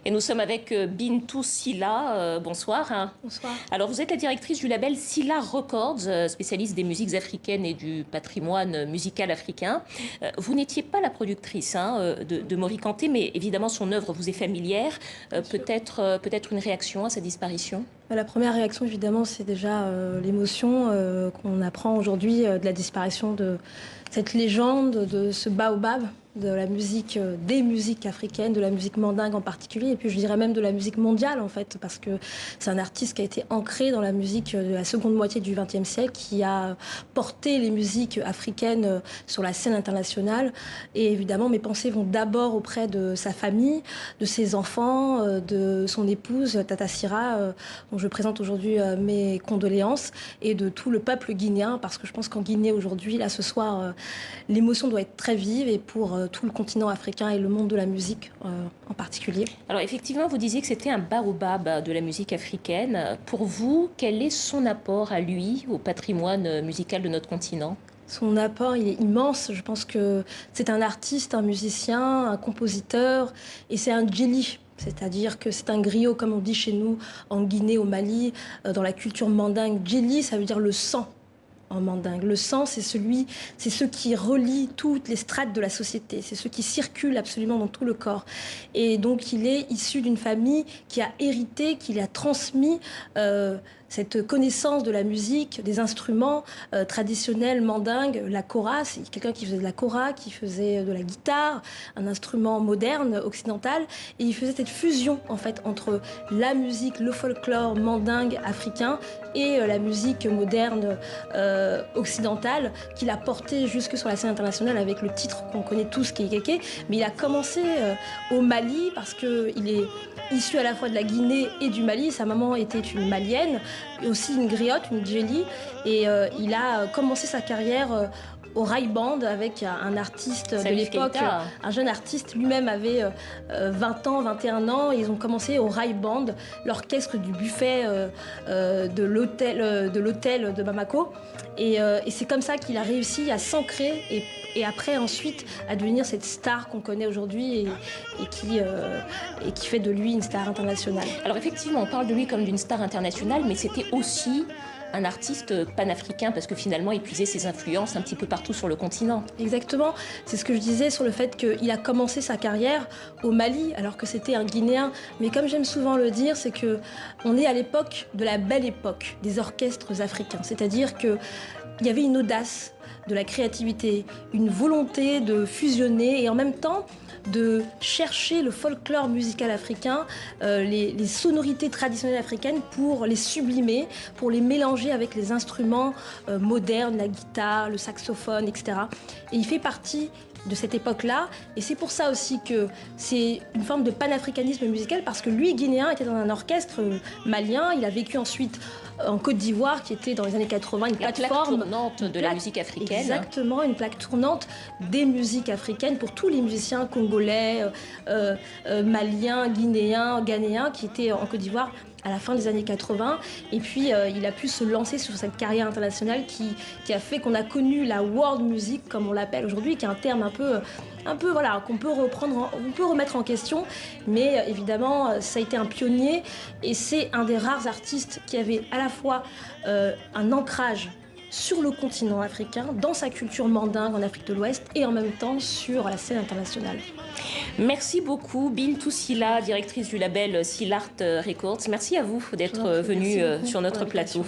Et nous sommes avec Bintou Sylla. Bonsoir. Bonsoir. Alors, vous êtes la directrice du label Sylla Records, spécialiste des musiques africaines et du patrimoine musical africain. Vous n'étiez pas la productrice de Mori Kanté, mais évidemment, son œuvre vous est familière. Peut-être une réaction à sa disparition? La première réaction, évidemment, c'est déjà l'émotion qu'on apprend aujourd'hui de la disparition de cette légende, de ce baobab, de la musique, des musiques africaines, de la musique mandingue en particulier, et puis je dirais même de la musique mondiale en fait, parce que c'est un artiste qui a été ancré dans la musique de la seconde moitié du XXe siècle, qui a porté les musiques africaines sur la scène internationale. Et évidemment, mes pensées vont d'abord auprès de sa famille, de ses enfants, de son épouse Tata Sira, dont je présente aujourd'hui mes condoléances, et de tout le peuple guinéen, parce que je pense qu'en Guinée aujourd'hui, là ce soir, l'émotion doit être très vive, et pour tout le continent africain et le monde de la musique en particulier. Alors effectivement, vous disiez que c'était un baobab de la musique africaine. Pour vous, quel est son apport à lui, au patrimoine musical de notre continent? Son apport, il est immense. Je pense que c'est un artiste, un musicien, un compositeur, et c'est un djeli. C'est-à-dire que c'est un griot, comme on dit chez nous, en Guinée, au Mali, dans la culture mandingue. Djeli, ça veut dire le sang. En mandingue. Le sang, c'est ce qui relie toutes les strates de la société. C'est ce qui circule absolument dans tout le corps. Et donc, il est issu d'une famille qui a hérité, qui a transmis cette connaissance de la musique, des instruments traditionnels mandingues, la kora, c'est quelqu'un qui faisait de la kora, qui faisait de la guitare, un instrument moderne, occidental, et il faisait cette fusion en fait entre la musique, le folklore mandingue africain et la musique moderne occidentale qu'il a porté jusque sur la scène internationale avec le titre qu'on connaît tous, qui est Kéké. Mais il a commencé au Mali parce qu'il est issu à la fois de la Guinée et du Mali. Sa maman était une Malienne, et aussi une griotte, une djeli. Et il a commencé sa carrière au Rai Band avec un artiste de l'époque, un jeune artiste, lui-même avait 20 ans, 21 ans. Ils ont commencé au Rai Band, l'orchestre du buffet de l'hôtel de Bamako. Et c'est comme ça qu'il a réussi à s'ancrer et après ensuite à devenir cette star qu'on connaît aujourd'hui et qui fait de lui une star internationale. Alors effectivement, on parle de lui comme d'une star internationale, mais c'était aussi un artiste panafricain parce que finalement il puisait ses influences un petit peu partout sur le continent. Exactement, c'est ce que je disais sur le fait qu'il a commencé sa carrière au Mali alors que c'était un Guinéen. Mais comme j'aime souvent le dire, c'est qu'on est à l'époque de la belle époque des orchestres africains. C'est-à-dire qu'il y avait une audace de la créativité, une volonté de fusionner et en même temps de chercher le folklore musical africain, les sonorités traditionnelles africaines pour les sublimer, pour les mélanger avec les instruments modernes, la guitare, le saxophone, etc. Et il fait partie de cette époque-là, et c'est pour ça aussi que c'est une forme de panafricanisme musical, parce que lui, guinéen, était dans un orchestre malien, il a vécu ensuite en Côte d'Ivoire, qui était dans les années 80 une plateforme tournante de la musique africaine. Exactement, une plaque tournante des musiques africaines pour tous les musiciens congolais, maliens, guinéens, ghanéens qui étaient en Côte d'Ivoire à la fin des années 80. Et puis, il a pu se lancer sur cette carrière internationale qui a fait qu'on a connu la world music, comme on l'appelle aujourd'hui, qui est un terme un peu voilà, qu'on peut remettre en question. Mais évidemment, ça a été un pionnier et c'est un des rares artistes qui avait à la fois un ancrage sur le continent africain, dans sa culture mandingue en Afrique de l'Ouest et en même temps sur la scène internationale. Merci beaucoup, Bintou Sylla, directrice du label Sylla Records. Merci à vous d'être venue sur notre plateau.